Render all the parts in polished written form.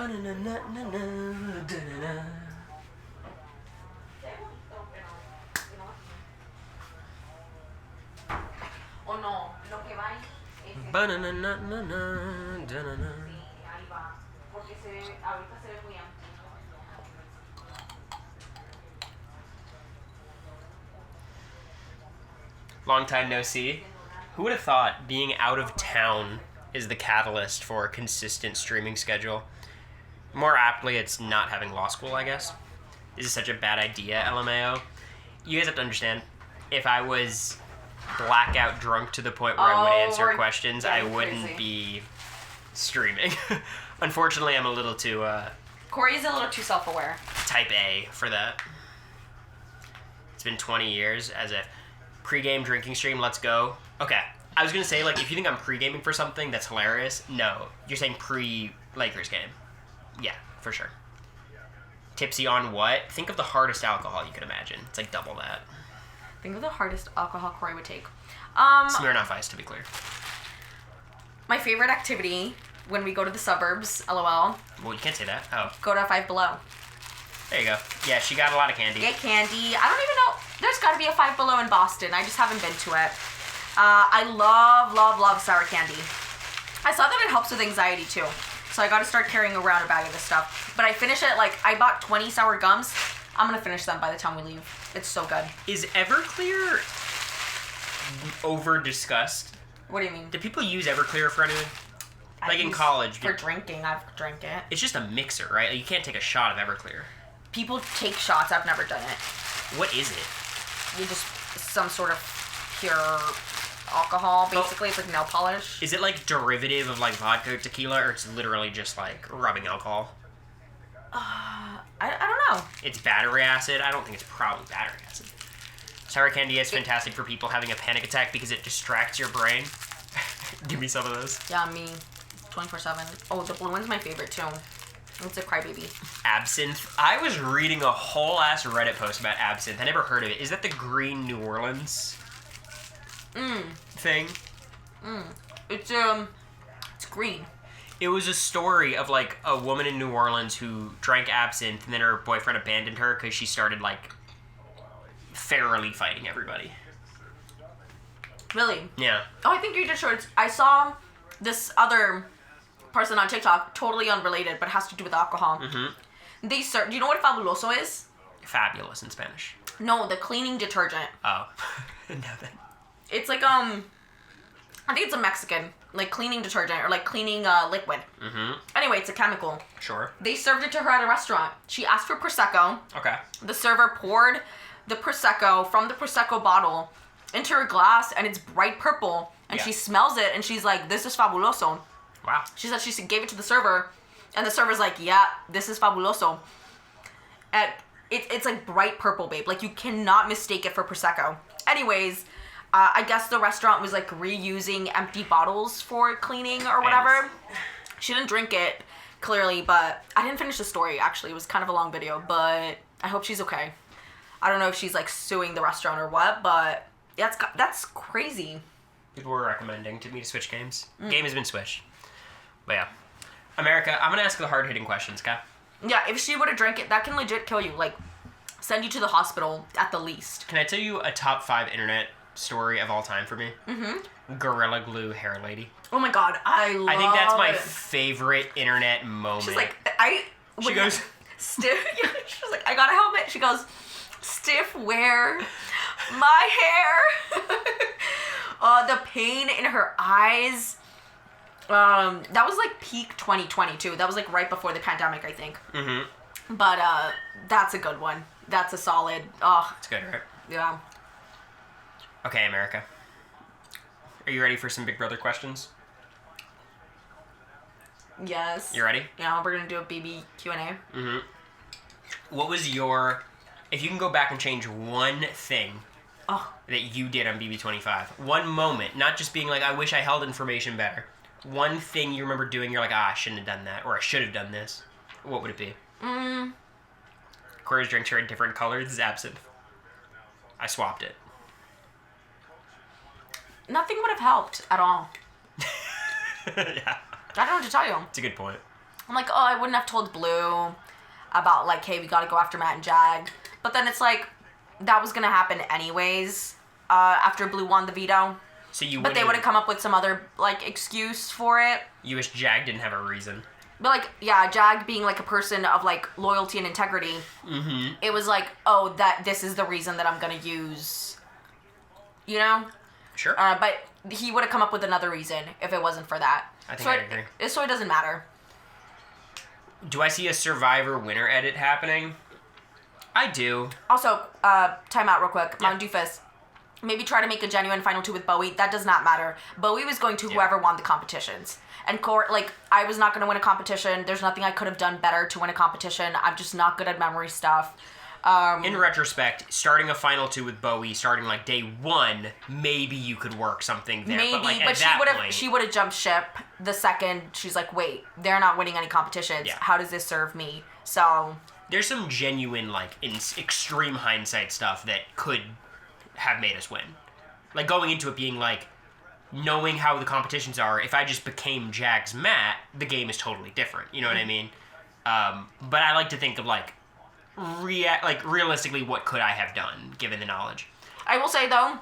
O no, lo que va ahí es ahí va. Porque ahorita se ve muy amplio. Long time no see. Who would have thought being out of town is the catalyst for a consistent streaming schedule? More aptly, it's not having law school, I guess. This is such a bad idea, LMAO. You guys have to understand, if I was blackout drunk to the point where I would answer questions, I wouldn't be streaming. Unfortunately, I'm a little too, Cory's a little too self-aware. type A for that. It's been 20 years as a pre-game drinking stream, let's go. Okay, I was gonna say, like, if you think I'm pre-gaming for something, that's hilarious. No, you're saying pre-Lakers game. Yeah, for sure. Tipsy on what? Think of the hardest alcohol you could imagine. It's like double that. Think of the hardest alcohol Cory would take. Smirnoff Ice, to be clear. My favorite activity when we go to the suburbs, LOL. Well, you can't say that. Oh. Go to Five Below. There you go. Yeah, she got a lot of candy. Get candy. I don't even know. There's got to be a Five Below in Boston. I just haven't been to it. I love sour candy. I saw that it helps with anxiety too. So I got to start carrying around a bag of this stuff. But I finish it, like, I bought 20 sour gums. I'm going to finish them by the time we leave. It's so good. Is Everclear over-discussed? What do you mean? Do people use Everclear for anything? Like in college. For drinking, I've drank it. It's just a mixer, right? Like, you can't take a shot of Everclear. People take shots. I've never done it. What is it? You just, some sort of pure alcohol, basically. It's like nail polish. Is it like derivative of like vodka or tequila, or it's literally just like rubbing alcohol? I don't know. It's battery acid? I don't think it's probably battery acid. Sour candy is fantastic for people having a panic attack because it distracts your brain. Give me some of those. Yeah, me. 24/7. Oh, the blue one's my favorite too. It's a crybaby. Absinthe. I was reading a whole ass Reddit post about absinthe. I never heard of it. Is that the green New Orleans thing? It's green. It was a story of like a woman in New Orleans who drank absinthe and then her boyfriend abandoned her because she started like ferally fighting everybody. Really? Yeah. Oh, I think you just showed. I saw this other person on TikTok, totally unrelated, but has to do with alcohol. Mm-hmm. They serve. Do you know what fabuloso is? Fabulous in Spanish. No, the cleaning detergent. Oh. No then. It's like I think it's a Mexican like cleaning detergent or like cleaning liquid. Mm-hmm. Anyway, it's a chemical. Sure. They served it to her at a restaurant. She asked for prosecco. Okay. The server poured the prosecco from the prosecco bottle into her glass, and it's bright purple. And she smells it, and she's like, "This is fabuloso." Wow. She said she gave it to the server, and the server's like, "Yeah, this is fabuloso." And it's like bright purple, babe. Like, you cannot mistake it for prosecco. Anyways, I guess the restaurant was like reusing empty bottles for cleaning or whatever. She didn't drink it, clearly, but I didn't finish the story, actually. It was kind of a long video, but I hope she's okay. I don't know if she's like suing the restaurant or what, but yeah, that's crazy. People were recommending to me to switch games. Game has been switched. But yeah. America, I'm going to ask the hard-hitting questions, okay? Yeah, if she would have drank it, that can legit kill you. Like, send you to the hospital at the least. Can I tell you a top 5 internet story of all time for me? Mm-hmm. Gorilla Glue hair lady. Oh my god, I think that's my favorite internet moment. She's like, She goes... Stiff. She's like, I got a helmet. She goes, stiff wear my hair. The pain in her eyes. That was like peak 2022. That was like right before the pandemic, I think. Mm-hmm. But that's a good one. That's a solid. Oh, it's good, right? Yeah. Okay, America. Are you ready for some Big Brother questions? Yes. You ready? Yeah, we're gonna do a BB Q&A. Mm-hmm. What was your... If you can go back and change one thing that you did on BB25, one moment, not just being like, I wish I held information better. One thing you remember doing, you're like, I shouldn't have done that, or I should have done this. What would it be? Cory's drinks are a different color. This is absinthe. I swapped it. Nothing would have helped at all. Yeah. I don't know what to tell you. It's a good point. I'm like, oh, I wouldn't have told Blue about, like, hey, we gotta go after Matt and Jag. But then it's like, that was gonna happen anyways, after Blue won the veto. So you But they would have come up with some other, like, excuse for it. You wish Jag didn't have a reason. But, like, yeah, Jag being, like, a person of, like, loyalty and integrity, it was like, oh, this is the reason that I'm gonna use, you know? Sure. But he would have come up with another reason if it wasn't for that. I think I agree. So it doesn't matter. Do I see a Survivor winner edit happening? I do. Also, time out real quick. Yeah. Mount Doofus. Maybe try to make a genuine final two with Bowie. That does not matter. Bowie was going to whoever won the competitions. And Cory, like, I was not going to win a competition. There's nothing I could have done better to win a competition. I'm just not good at memory stuff. In retrospect, starting a final two with Bowie, starting like day one, maybe you could work something there. Maybe, but, like, but she would have jumped ship the second she's like, wait, they're not winning any competitions. Yeah. How does this serve me? So there's some genuine, like, in extreme hindsight stuff that could have made us win. Like, going into it being like, knowing how the competitions are, if I just became Jag's Matt, the game is totally different. You know what I mean? But I like to think of, like, realistically, what could I have done, given the knowledge? I will say, though,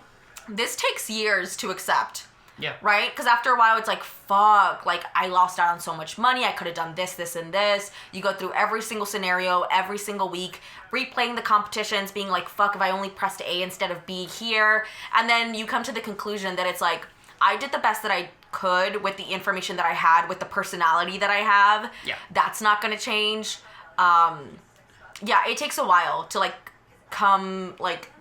this takes years to accept. Yeah. Right? Because after a while, it's like, fuck, like, I lost out on so much money. I could have done this, this, and this. You go through every single scenario, every single week, replaying the competitions, being like, fuck, if I only pressed A instead of B here. And then you come to the conclusion that it's like, I did the best that I could with the information that I had, with the personality that I have. Yeah. That's not going to change. Yeah, it takes a while to, like, come, like,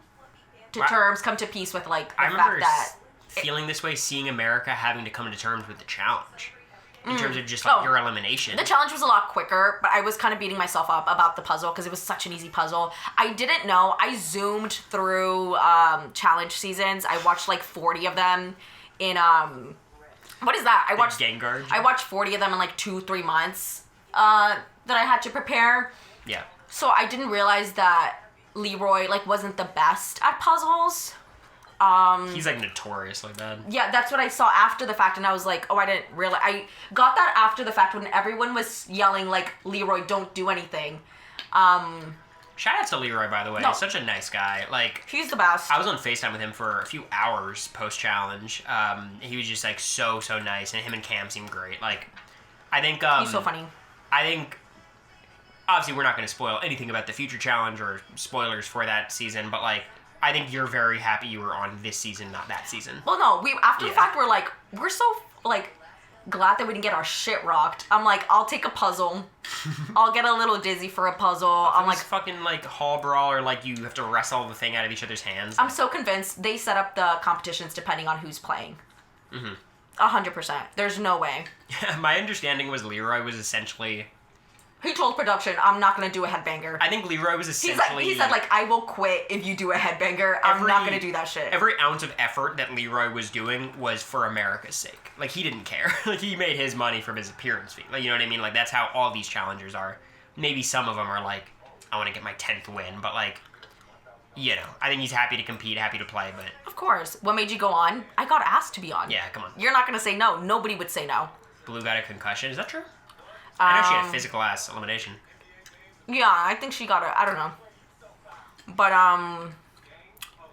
to terms, come to peace with, like, the fact that... feeling this way, seeing America having to come to terms with the challenge in terms of just like your elimination. The challenge was a lot quicker, but I was kind of beating myself up about the puzzle because it was such an easy puzzle. I didn't know. I zoomed through challenge seasons. I watched like 40 of them in what is that? I watched Gengar. I watched 40 of them in like 2-3 months that I had to prepare. Yeah. So I didn't realize that Leroy like wasn't the best at puzzles. He's like notoriously bad. Yeah, that's what I saw after the fact, and I was like, oh, I didn't realize. I got that after the fact when everyone was yelling, like, Leroy, don't do anything. Shout out to Leroy, by the way. No. He's such a nice guy. Like, He's the best. I was on FaceTime with him for a few hours post-challenge. He was just, like, so nice, and him and Cam seemed great. Like, I think... He's so funny. I think... Obviously, we're not going to spoil anything about the future challenge or spoilers for that season, but, like... I think you're very happy you were on this season, not that season. Well, no, after the fact, we're so, like, glad that we didn't get our shit rocked. I'm like, I'll take a puzzle. I'll get a little dizzy for a puzzle. I'm like... fucking, like, hall brawl or, like, you have to wrestle the thing out of each other's hands. I'm so convinced they set up the competitions depending on who's playing. 100%. There's no way. Yeah, my understanding was Leroy was essentially... He told production, I'm not going to do a headbanger. I think Leroy was essentially... He said, like, I will quit if you do a headbanger. I'm not going to do that shit. Every ounce of effort that Leroy was doing was for America's sake. Like, he didn't care. Like, he made his money from his appearance fee. Like, you know what I mean? Like, that's how all these challengers are. Maybe some of them are like, I want to get my 10th win. But, like, you know, I think he's happy to compete, happy to play, but... Of course. What made you go on? I got asked to be on. Yeah, come on. You're not going to say no. Nobody would say no. Blue got a concussion. Is that true? I know she had a physical-ass elimination. Yeah, I think she got it. I don't know. But,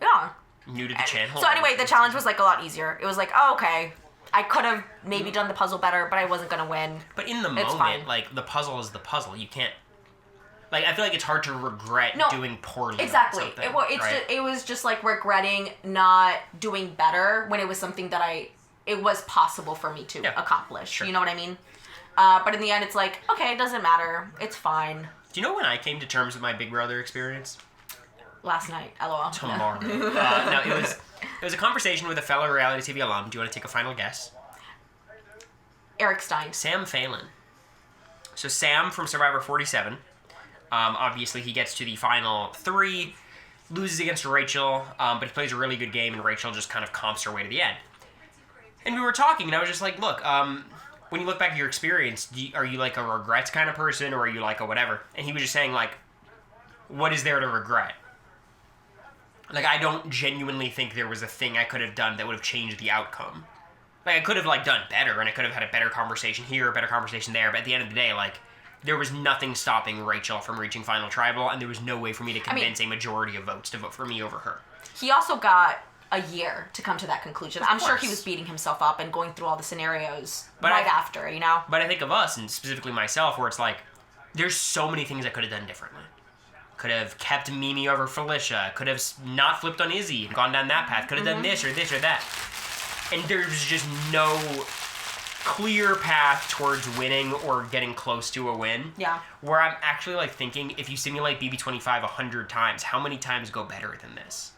yeah. New to the channel. So anyway, the challenge was, like, a lot easier. It was like, oh, okay. I could have maybe done the puzzle better, but I wasn't going to win. But in the moment, fine. like, the puzzle is the puzzle. You can't... Like, I feel like it's hard to regret doing poorly exactly. on something. It was just, like, regretting not doing better when it was something that it was possible for me to accomplish. Sure. You know what I mean? But in the end, it's like, okay, it doesn't matter. It's fine. Do you know when I came to terms with my Big Brother experience? Last night, LOL. Tomorrow. No, it was a conversation with a fellow reality TV alum. Do you want to take a final guess? Eric Stein. Sam Phelan. So Sam from Survivor 47. Obviously, he gets to the final 3, loses against Rachel, but he plays a really good game, and Rachel just kind of comps her way to the end. And we were talking, and I was just like, look, when you look back at your experience, are you like a regrets kind of person, or are you like a whatever? And he was just saying, like, what is there to regret? Like, I don't genuinely think there was a thing I could have done that would have changed the outcome. Like, I could have, like, done better, and I could have had a better conversation here, a better conversation there, but at the end of the day, like, there was nothing stopping Rachel from reaching Final Tribal, and there was no way for me to convince a majority of votes to vote for me over her. He also got a year to come to that conclusion. I'm sure he was course. beating himself up and going through all the scenarios But after, you know? But I think of us, and specifically myself, where it's like, there's so many things I could have done differently. Could have kept Mimi over Felicia. Could have not flipped on Izzy and gone down that path. Could have done this or that. And there's just no clear path towards winning or getting close to a win. Yeah. Where I'm actually like thinking, if you simulate BB25 100 times, how many times go better than this?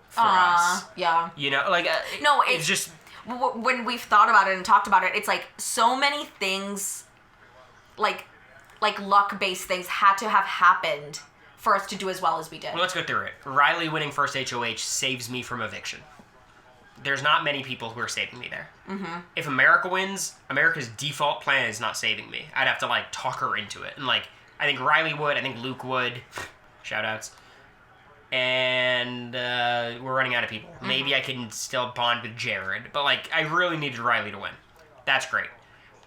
For us. Yeah. You know, like, No, it's just... When we've thought about it and talked about it, it's like so many things, like luck-based things had to have happened for us to do as well as we did. Well, let's go through it. Riley winning first HOH saves me from eviction. There's not many people who are saving me there. Mm-hmm. If America wins, America's default plan is not saving me. I'd have to, like, talk her into it. And, like, I think Riley would. I think Luke would. Shout-outs. And we're running out of people. Mm-hmm. Maybe I can still bond with Jared. But, like, I really needed Riley to win. That's great.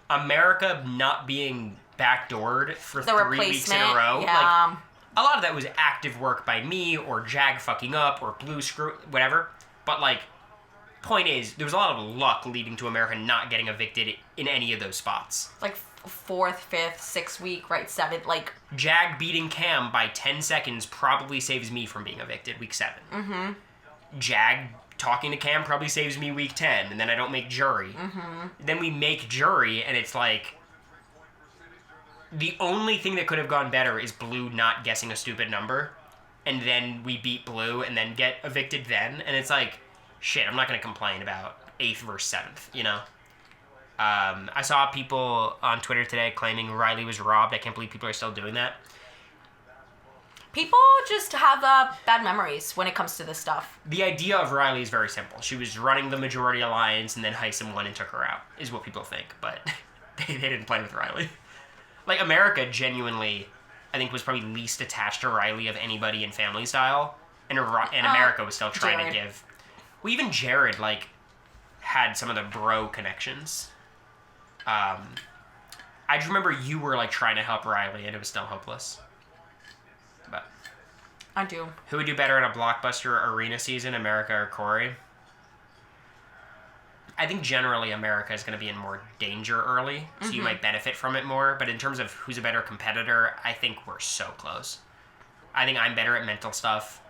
America not being backdoored for the 3 weeks in a row. Yeah. Like, a lot of that was active work by me or Jag fucking up or Blue screw, whatever. But, like, point is, there was a lot of luck leading to America not getting evicted in any of those spots. Like 4th, 5th, 6th week, right? 7th, like... Jag beating Cam by 10 seconds probably saves me from being evicted week 7. Mm-hmm. Jag talking to Cam probably saves me week 10, and then I don't make jury. Mm-hmm. Then we make jury, and it's like... The only thing that could have gone better is Blue not guessing a stupid number, and then we beat Blue, and then get evicted then, and it's like, shit, I'm not going to complain about 8th versus 7th, you know? I saw people on Twitter today claiming Riley was robbed. I can't believe people are still doing that. People just have bad memories when it comes to this stuff. The idea of Riley is very simple. She was running the majority alliance, and then Heisem won and took her out, is what people think, but they didn't play with Riley. Like, America genuinely, I think, was probably least attached to Riley of anybody in Family Style, and America was still trying to give... Well, even Jared, like, had some of the bro connections. I just remember you were, like, trying to help Riley, and it was still hopeless. But... I do. Who would do better in a blockbuster arena season, America or Cory? I think generally America is going to be in more danger early, so you might benefit from it more. But in terms of who's a better competitor, I think we're so close. I think I'm better at mental stuff,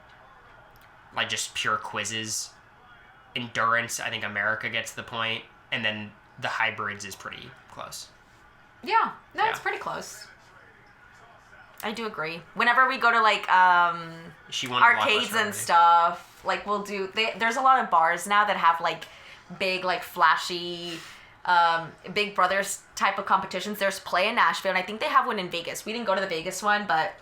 like just pure quizzes. Endurance, I think America gets the point, and then the hybrids is pretty close. Yeah, no, it's pretty close. I do agree. Whenever we go to like She won arcades and stuff, like we'll do. There's a lot of bars now that have like big, like flashy, Big Brothers type of competitions. There's Play in Nashville, and I think they have one in Vegas. We didn't go to the Vegas one, but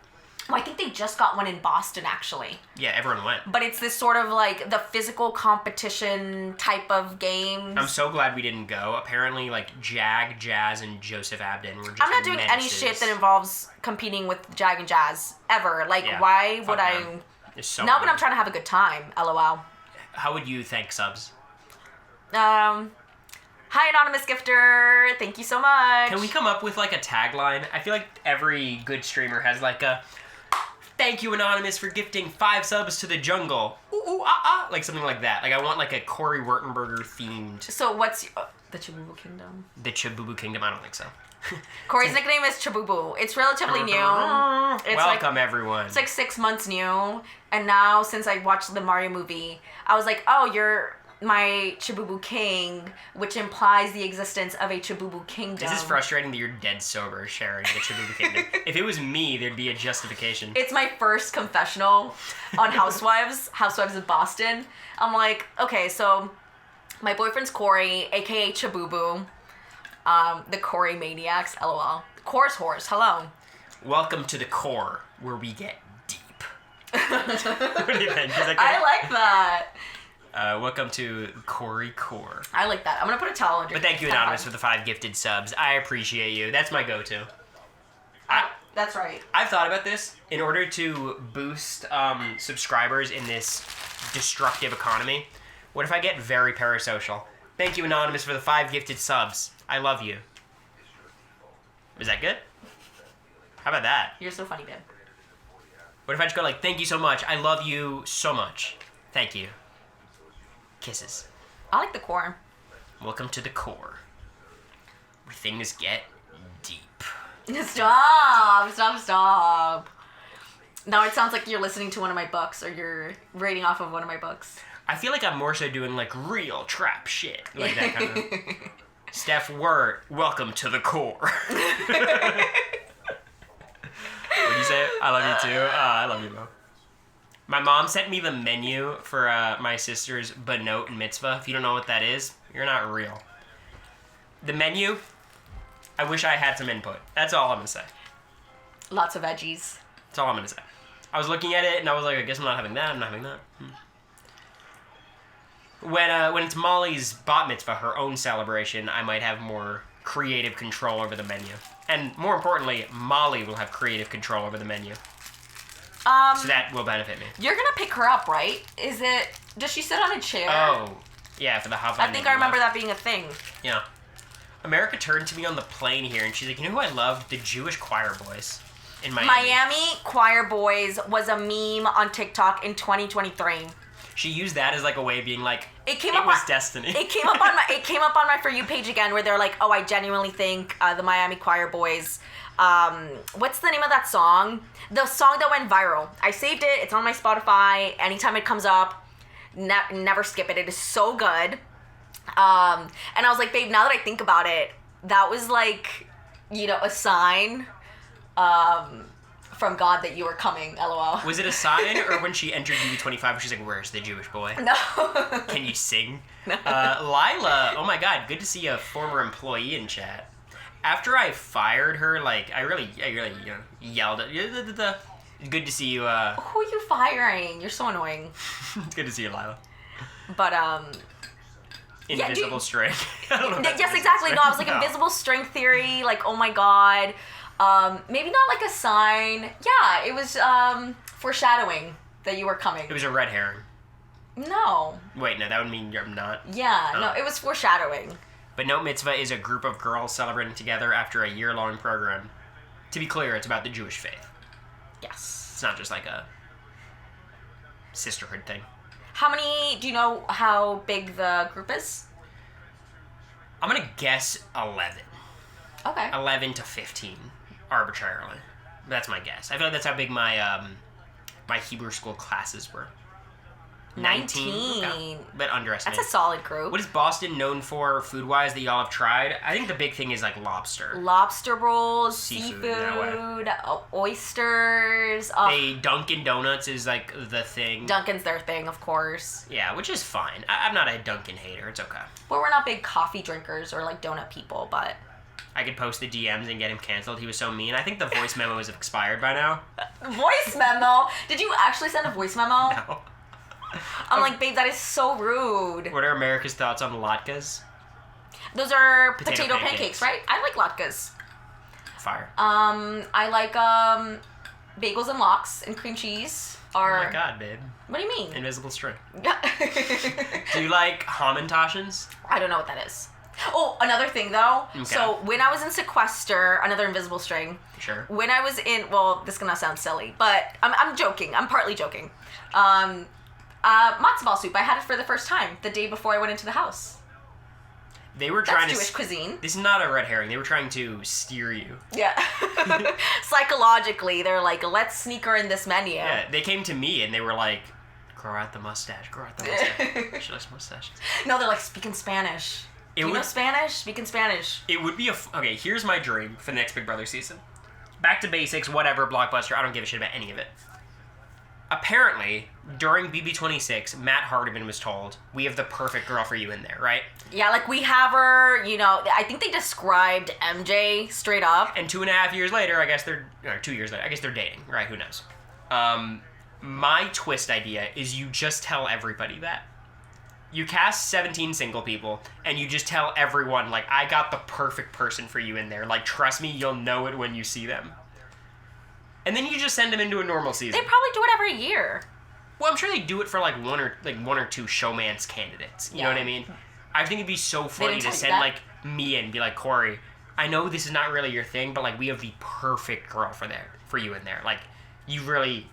I think they just got one in Boston actually. Yeah, everyone went. But it's this sort of like the physical competition type of games. I'm so glad we didn't go. Apparently, like Jag, Jazz, and Joseph Abden were just I'm not doing menaces. any shit that involves competing with Jag and Jazz ever. Like, Yeah, why fuck would them. I? So Not when weird. I'm trying to have a good time. LOL. How would you thank subs? Hi, anonymous gifter. Thank you so much. Can we come up with like a tagline? I feel like every good streamer has like a thank you anonymous for gifting 5 subs to the jungle. Ooh, ooh, ah, ah. Like something like that. Like I want like a Corywurtenberger themed. So what's the Chabubu Kingdom? The Chabubu Kingdom? I don't think so. Cory's nickname is Chabubu. It's relatively new. It's Welcome everyone. It's like 6 months new. And now since I watched the Mario movie, I was like, oh, you're my Chabubu King, which implies the existence of a Chabubu Kingdom. This is frustrating that you're dead sober sharing the Chabubu Kingdom. If it was me, there'd be a justification. It's my first confessional on Housewives of Boston. I'm like, okay, so my boyfriend's Cory, aka Chabubu. The Cory Maniacs, lol. Core's horse, hello. Welcome to the core, where we get deep. What do you think? Is that good? I like that. Welcome to Cory Core. I like that. I'm gonna put a towel under. But thank you, Anonymous, for the 5 gifted subs. I appreciate you. That's my go-to. That's right. I've thought about this. In order to boost subscribers in this destructive economy, what if I get very parasocial? Thank you, Anonymous, for the 5 gifted subs. I love you. Is that good? How about that? You're so funny, babe. What if I just go like, thank you so much. I love you so much. Thank you. Kisses. I like the core. Welcome to the core. Where things get deep. Stop. Now it sounds like you're listening to one of my books or you're reading off of one of my books. I feel like I'm more so doing like real trap shit. Like that kind of... Steph Word, welcome to the core. What do you say? I love you too. I love you, Mo. My mom sent me the menu for my sister's banot and mitzvah. If you don't know what that is, you're not real. The menu, I wish I had some input. That's all I'm going to say. Lots of veggies. That's all I'm going to say. I was looking at it and I was like, I guess I'm not having that. I'm not having that. When it's Molly's bat mitzvah, her own celebration, I might have more creative control over the menu. And more importantly, Molly will have creative control over the menu. So that will benefit me. You're gonna pick her up, right? Does she sit on a chair? Oh, yeah, for the hot. I think I remember that being a thing. Yeah. America turned to me on the plane here and she's like, you know who I love? The Jewish choir boys in Miami. Miami Choir Boys was a meme on TikTok in 2023. She used that as like a way of being like, it was destiny. It came up on my For You page again where they're like, oh, I genuinely think the Miami Choir Boys. What's the name of that song? The song that went viral. I saved it. It's on my Spotify. Anytime it comes up, never skip it. It is so good. And I was like, babe, now that I think about it, that was like, a sign from God that you were coming, LOL. Was it a sign, or when she entered UB25, she's like, where's the Jewish boy? No. Can you sing? No. Lila, oh my God, good to see a former employee in chat. After I fired her, like, I really yelled at you. Good to see you, Who are you firing? You're so annoying. It's good to see you, Lila. But, Invisible string. Yes, exactly. No, I was like, invisible string theory, like, oh my God. Maybe not like a sign. Yeah, it was foreshadowing that you were coming. It was a red herring. No. Wait, no, that would mean you're not. Yeah, no, it was foreshadowing. Banot Mitzvah is a group of girls celebrating together after a year-long program. To be clear, it's about the Jewish faith. Yes. It's not just like a sisterhood thing. Do you know how big the group is? I'm going to guess 11. Okay. 11 to 15, arbitrarily. That's my guess. I feel like that's how big my my Hebrew school classes were. 19. Okay. But underestimated. That's a solid group. What is Boston known for food-wise that y'all have tried? I think the big thing is like lobster. Lobster rolls, seafood, oysters. Dunkin' Donuts is like the thing. Dunkin's their thing, of course. Yeah, which is fine. I'm not a Dunkin' hater. It's okay. But we're not big coffee drinkers or like donut people, but... I could post the DMs and get him canceled. He was so mean. I think the voice memo is expired by now. Voice memo? Did you actually send a voice memo? No. I'm like, babe, that is so rude. What are America's thoughts on latkes? Those are potato pancakes, right? I like latkes. Fire. I like bagels and lox and cream cheese. Oh my God, babe. What do you mean? Invisible string. Do you like Hamantaschens? I don't know what that is. Oh, another thing though. Okay. So when I was in sequester, another invisible string. Sure. When I was in, well, this is gonna sound silly, but I'm joking. I'm partly joking. Matzo ball soup. I had it for the first time the day before I went into the house. They were trying That's Jewish cuisine. This is not a red herring. They were trying to steer you. Yeah. Psychologically, they're like, let's sneak her in this menu. Yeah, they came to me and they were like, grow out the mustache, grow out the mustache. She likes mustaches. No, they're like, speaking Spanish. Do you know Spanish? Speaking Spanish. It would be okay, here's my dream for the next Big Brother season. Back to basics, whatever, Blockbuster, I don't give a shit about any of it. Apparently, during BB26, Matt Hardiman was told, we have the perfect girl for you in there, right? Yeah, like we have her, I think they described MJ straight up. And 2.5 years later, 2 years later, I guess they're dating, right? Who knows? My twist idea is you just tell everybody that. You cast 17 single people, and you just tell everyone, like, I got the perfect person for you in there. Like, trust me, you'll know it when you see them. And then you just send them into a normal season. They probably do it every year. Well, I'm sure they do it for, like, one or two showmance candidates. You know what I mean? I think it'd be so funny to send, like, me and be like, Cory, I know this is not really your thing, but like we have the perfect girl for you in there. Like you really,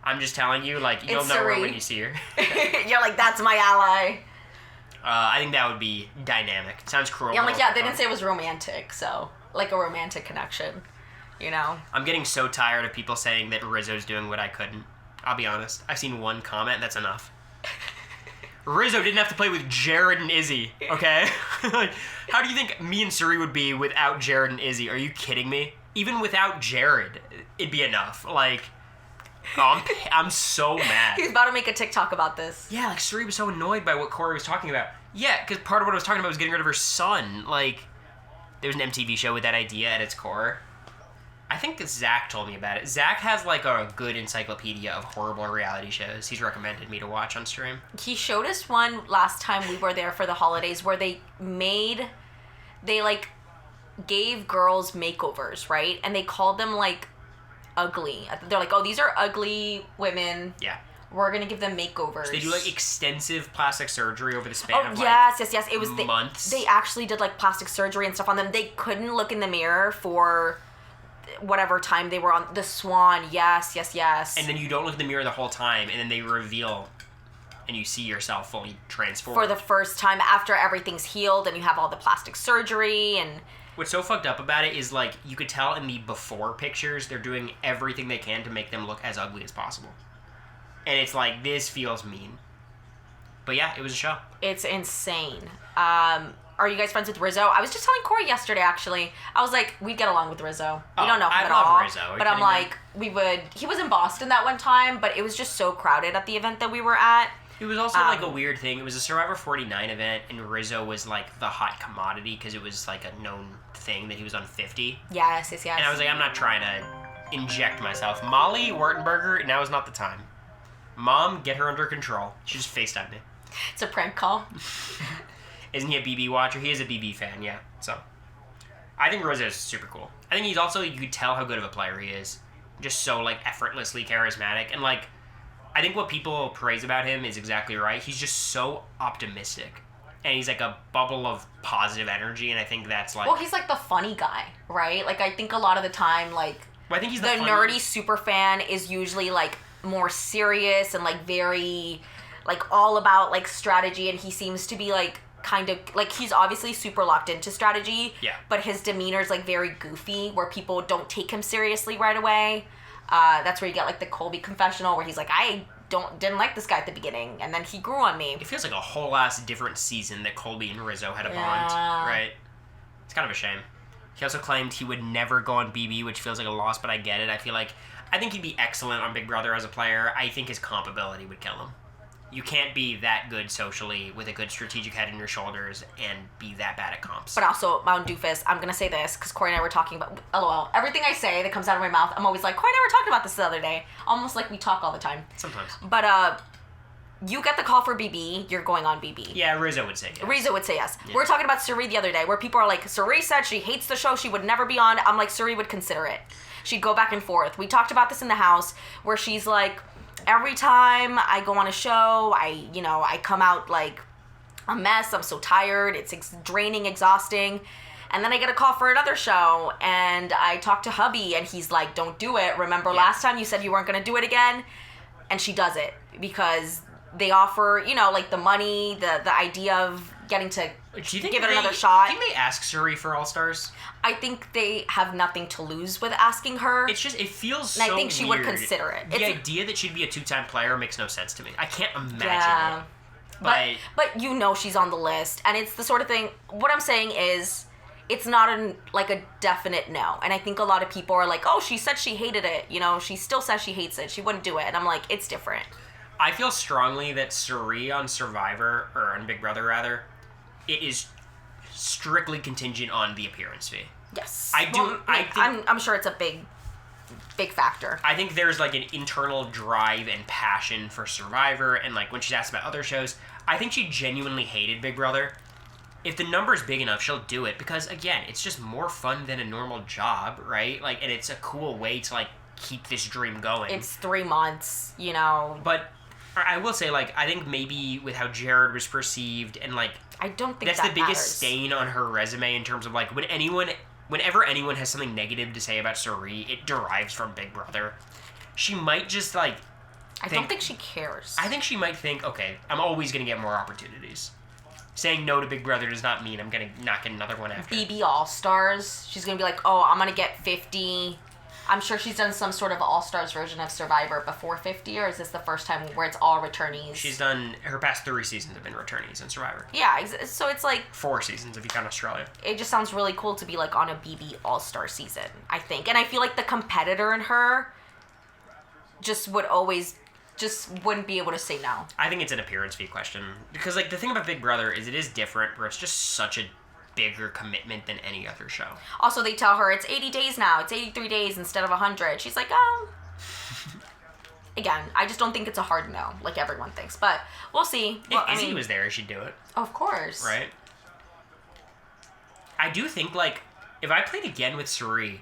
I'm just telling you, like you'll know her when you see her. You're like, that's my ally. I think that would be dynamic. It sounds cruel. Yeah, I'm like, yeah, they didn't say it was romantic, so like a romantic connection, you know. I'm getting so tired of people saying that Rizzo's doing what I couldn't. I'll be honest. I've seen one comment. That's enough. Rizzo didn't have to play with Jared and Izzy, okay? Like, how do you think me and Suri would be without Jared and Izzy? Are you kidding me? Even without Jared, it'd be enough. Like, oh, I'm so mad. He's about to make a TikTok about this. Yeah, like, Suri was so annoyed by what Cory was talking about. Yeah, because part of what I was talking about was getting rid of her son. Like, there was an MTV show with that idea at its core. I think Zach told me about it. Zach has, like, a good encyclopedia of horrible reality shows he's recommended me to watch on stream. He showed us one last time we were there for the holidays where they gave girls makeovers, right? And they called them, like, ugly. They're like, oh, these are ugly women. Yeah. We're going to give them makeovers. So they do, like, extensive plastic surgery over the span of, like, yes. It was months. They actually did, like, plastic surgery and stuff on them. They couldn't look in the mirror for whatever time they were on. The Swan, yes. And then you don't look in the mirror the whole time, and then they reveal, and you see yourself fully transformed. For the first time after everything's healed and you have all the plastic surgery and... What's so fucked up about it is, like, you could tell in the before pictures, they're doing everything they can to make them look as ugly as possible. And it's like, this feels mean. But yeah, it was a show. It's insane. Are you guys friends with Rizzo? I was just telling Cory yesterday, actually. I was like, we get along with Rizzo. We don't know him at all. I love Rizzo. But I'm like, he was in Boston that one time, but it was just so crowded at the event that we were at. It was also like a weird thing. It was a Survivor 49 event, and Rizzo was like the hot commodity because it was like a known thing that he was on 50. Yes. And I was like, I'm not trying to inject myself. Molly Wurtenberger, now is not the time. Mom, get her under control. She just FaceTimed me. It's a prank call. Isn't he a BB watcher? He is a BB fan, yeah. So, I think Rizzo is super cool. I think he's also, you could tell how good of a player he is. Just so, like, effortlessly charismatic. And, like, I think what people praise about him is exactly right. He's just so optimistic. And he's, like, a bubble of positive energy, and I think that's, like... Well, he's, like, the funny guy, right? Like, I think a lot of the time, like... Well, I think he's the nerdy super fan is usually, like, more serious and, like, very, like, all about, like, strategy, and he seems to be, like... kind of like he's obviously super locked into strategy, but his demeanor's like very goofy where people don't take him seriously right away. That's where you get like the Colby confessional where he's like, I didn't like this guy at the beginning and then he grew on me. It feels like a whole ass different season that Colby and Rizzo had a bond, right? It's kind of a shame. He also claimed he would never go on BB, which feels like a loss, but I get it. I think he'd be excellent on Big Brother as a player. I think his comp ability would kill him. You can't be that good socially with a good strategic head on your shoulders and be that bad at comps. But also, Mount Doofus, I'm going to say this, because Cory and I were talking about, LOL, everything I say that comes out of my mouth, I'm always like, Cory and I were talking about this the other day. Almost like we talk all the time. Sometimes. But, you get the call for BB, you're going on BB. Yeah, Rizzo would say yes. Rizzo would say yes. Yeah. We were talking about Suri the other day, where people are like, Suri said she hates the show, she would never be on. I'm like, Suri would consider it. She'd go back and forth. We talked about this in the house, where she's like, every time I go on a show, I come out like a mess. I'm so tired. It's draining, exhausting. And then I get a call for another show, and I talk to hubby, and he's like, don't do it. Remember last time you said you weren't going to do it again? And she does it because they offer, like the money, the idea of getting to give it another shot. Do you think they ask Suri for All-Stars? I think they have nothing to lose with asking her. It's just, it feels so weird. And I think she would consider it. The idea that she'd be a two-time player makes no sense to me. I can't imagine it. But she's on the list. And it's the sort of thing, what I'm saying is, it's not a definite no. And I think a lot of people are like, oh, she said she hated it. She still says she hates it. She wouldn't do it. And I'm like, it's different. I feel strongly that Suri on Survivor, or on Big Brother rather, it is strictly contingent on the appearance fee. Yes. I'm sure it's a big factor. I think there's like an internal drive and passion for Survivor, and like when she's asked about other shows, I think she genuinely hated Big Brother. If the number's big enough, she'll do it because again, it's just more fun than a normal job, right? Like, and it's a cool way to like keep this dream going. It's 3 months, But I will say, like, I think maybe with how Jared was perceived and like, I don't think that's the biggest stain on her resume in terms of like when anyone whenever anyone has something negative to say about Suri, it derives from Big Brother. She might just, like... I don't think she cares. I think she might think, okay, I'm always going to get more opportunities. Saying no to Big Brother does not mean I'm going to not get another one after. BB All-Stars. She's going to be like, oh, I'm going to get 50. I'm sure she's done some sort of All-Stars version of Survivor before 50, or is this the first time where it's all returnees? She's done... Her past 3 seasons have been returnees in Survivor. Yeah, so it's like... 4 seasons if you count Australia. It just sounds really cool to be, like, on a BB All-Star season, I think. And I feel like the competitor in her just wouldn't be able to say no. I think it's an appearance fee question. Because, like, the thing about Big Brother is it is different, where it's just such a bigger commitment than any other show. Also, they tell her it's 80 days now. It's 83 days instead of 100. She's like, oh. Again, I just don't think it's a hard no, like everyone thinks. But we'll see. Well, if Izzy was there, she'd do it. Of course. Right? I do think, like, if I played again with Suri,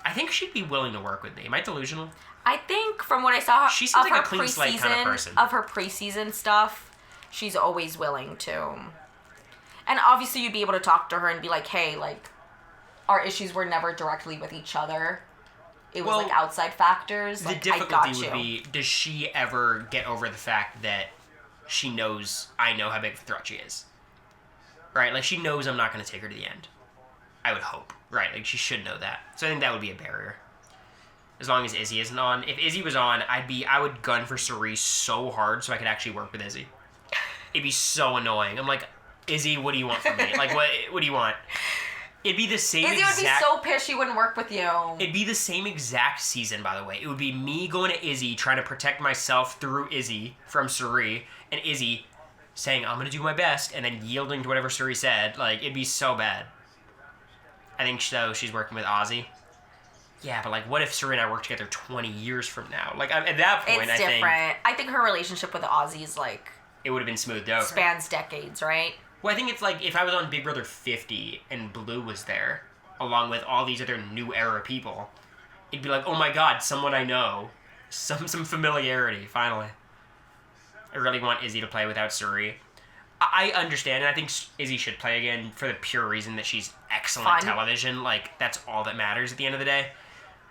I think she'd be willing to work with me. Am I delusional? I think from what I saw she seems of like her a clean slate kind of person. Of her preseason stuff, she's always willing to. And obviously you'd be able to talk to her and be like, hey, like, our issues were never directly with each other. It was, like, outside factors. Like, the difficulty would be, does she ever get over the fact that she knows I know how big of a threat she is? Right? Like, she knows I'm not going to take her to the end. I would hope. Right? Like, she should know that. So I think that would be a barrier. As long as Izzy isn't on. If Izzy was on, I would gun for Suri so hard so I could actually work with Izzy. It'd be so annoying. I'm like, Izzy, what do you want from me? Like, what do you want? It'd be the same Izzy would be so pissed she wouldn't work with you. It'd be the same exact season, by the way. It would be me going to Izzy, trying to protect myself through Izzy from Suri, and Izzy saying, I'm going to do my best, and then yielding to whatever Suri said. Like, it'd be so bad. I think, so, she's working with Ozzy. Yeah, but, like, what if Suri and I work together 20 years from now? Like, at that point, it's different. I think her relationship with Ozzy is, like... It would have been smoothed over. Spans decades, right? Well, I think it's like if I was on Big Brother 50 and Blue was there, along with all these other new era people, it'd be like, oh my god, someone I know. Some familiarity, finally. I really want Izzy to play without Suri. I understand, and I think Izzy should play again for the pure reason that she's excellent television. Like, that's all that matters at the end of the day.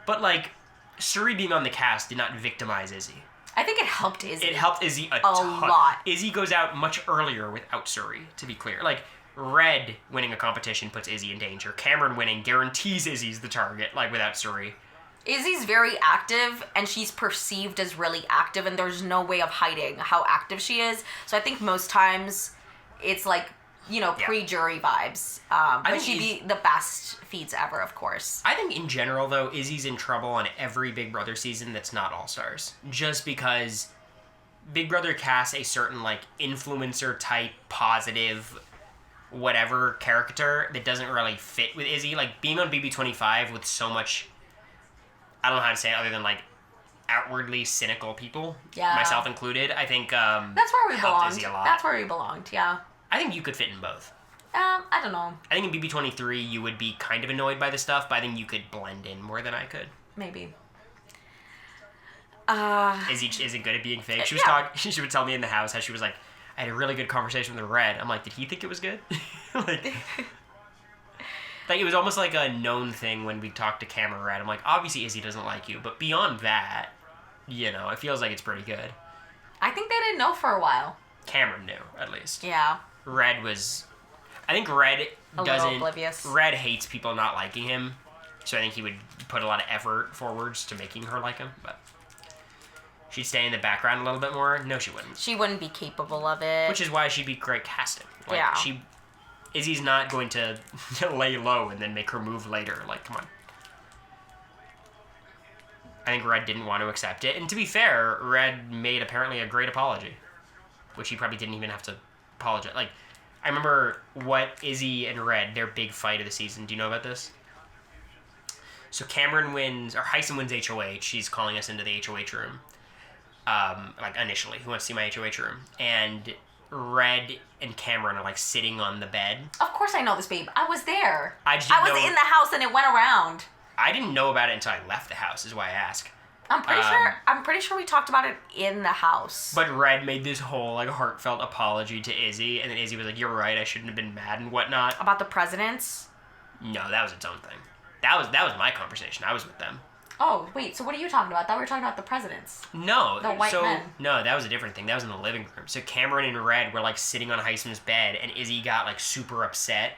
But, like, Suri being on the cast did not victimize Izzy. I think it helped Izzy. It helped Izzy a ton. lot. Izzy goes out much earlier without Suri, to be clear. Like, Red winning a competition puts Izzy in danger. Cameron winning guarantees Izzy's the target, like, without Suri. Izzy's very active, and she's perceived as really active, and there's no way of hiding how active she is. So I think most times it's, like, you know, pre-jury vibes. But she'd be the best feeds ever, of course. I think in general, though, Izzy's in trouble on every Big Brother season that's not All-Stars. Just because Big Brother casts a certain, like, influencer-type, positive, whatever character that doesn't really fit with Izzy. Like, being on BB25 with so much, I don't know how to say it other than, like, outwardly cynical people, myself included, I think that's where we belonged. Izzy a lot. That's where we belonged, yeah. I think you could fit in both. I don't know. I think in BB23 you would be kind of annoyed by the stuff, but I think you could blend in more than I could. Maybe. Izzy good at being fake? She was talking. She would tell me in the house how she was like, I had a really good conversation with Red. I'm like, did he think it was good? like it was almost like a known thing when we talked to Cameron Red. I'm like, obviously Izzy doesn't like you, but beyond that, you know, it feels like it's pretty good. I think they didn't know for a while. Cameron knew, at least. Yeah. Red was... I think Red doesn't... oblivious. Red hates people not liking him, so I think he would put a lot of effort forwards to making her like him, but... She'd stay in the background a little bit more? No, she wouldn't. She wouldn't be capable of it. Which is why she'd be great casting. Like, yeah. Izzy's not going to lay low and then make her move later. Like, come on. I think Red didn't want to accept it. And to be fair, Red made apparently a great apology. Which he probably didn't even have to apologize. Like, I remember what Izzy and Red, their big fight of the season. Do you know about this? So Cameron wins, or Hyson wins HOH. She's calling us into the HOH room. Like, initially. Who wants to see my HOH room? And Red and Cameron are, like, sitting on the bed. Of course I know this, babe. I was there. I was in the house and it went around. I didn't know about it until I left the house, is why I ask. I'm pretty sure we talked about it in the house. But Red made this whole, like, heartfelt apology to Izzy, and then Izzy was like, you're right, I shouldn't have been mad and whatnot. About the presidents? No, that was its own thing. That was my conversation. I was with them. Oh, wait, so what are you talking about? I thought we were talking about the presidents. No. The white men. No, that was a different thing. That was in the living room. So Cameron and Red were, like, sitting on Hisam's bed, and Izzy got, like, super upset